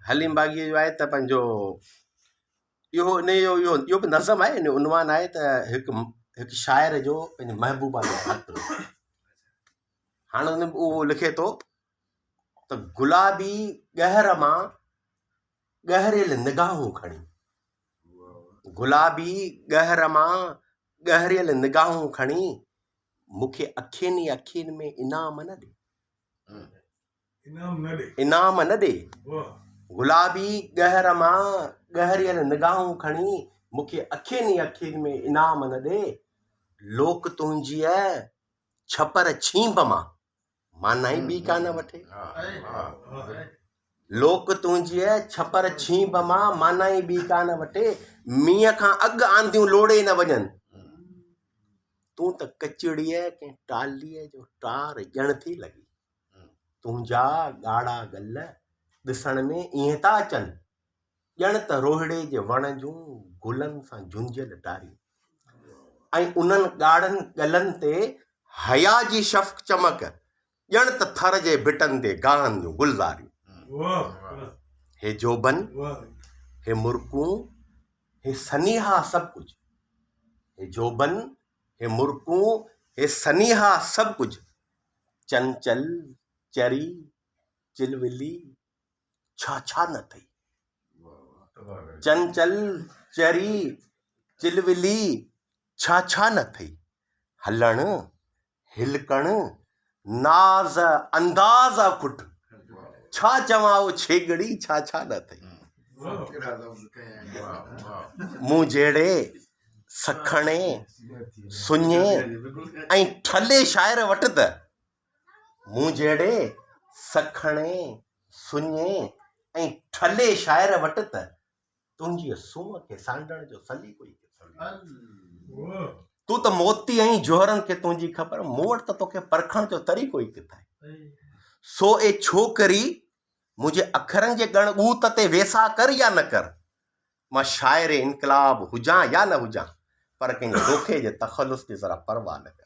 हलीम बाग़ीअ जो आहे त पंहिंजो इहो इन जो इहो बि नज़म आहे, इन उनवान आहे त हिकु शाइर जो पंहिंजे महबूबा जो ख़त। हाणे उन उहो लिखे थो त गुलाबी ॻहर मां ॻहरियल निगाहूं खणी, गुलाबी ॻहर मां ॻहरियल निगाहूं खणी, मूंखे अखियुनि में इनाम न ॾे, इनाम न ॾे। गुलाबी ॻहर मां ॻहरियल निगाहूं खणी, मूंखे अखियुनि में इनाम न ॾे। लोक तुंहिंजी छपर छींब मां मानाई ॿी कान वठे, लोक तुंहिंजी छपर छींब मां मानाई ॿी कान वठे। मींहं खां अॻु आंधियूं लोड़े न वञनि, तूं त कचड़ीअ कंहिं टालीअ जो टार ॼण थी लॻी। तुंहिंजा ॻाढ़ा गल ॾिसण में ईअं था अचनि, ॼण त रोहिड़े जे वण जूं गुलनि सां झुंझल टारियूं, ऐं उन्हनि ॻाढ़नि गलनि ते हया जी शफ़ चमक, ॼण त थर जे भिटनि ते गाहनि जूं गुलज़ारियूं। हे जोबन, हे मुर्कूं, हे सनीहा सभु कुझु, हे जोबन, हे मुर्कूं, हे सनीहा सभु कुझु, चंचल चरी चिलविली छा छा न थई, चंचल चरी चिलविली छा छा न थई। हलण हिलकण नाज़ अंदाज़ खुट, छा चवां ओ छेगड़ी छा छा न थई। मूं जहिड़े सखणे सुञे ऐं ठले शाइर वटि त, मूं जहिड़े सखणे सुञे ऐं ठले शाइर वटि त, तुंहिंजी सूंहं खे सांडण जो सलीक़ो ई किथे। तूं त मोती ऐं जोहरनि खे तुंहिंजी ख़बर, मूं वटि त तोखे परखण जो तरीक़ो ई किथे। सो ए छोकरी मुंहिंजे अखरनि जे गण ॻूत ते वेसा कर या न कर, मां शाइर इनकलाब हुजां या न हुजां, पर कंहिंजे धोखे जे तख़ल्लुस जी ज़रा परवाह न कर।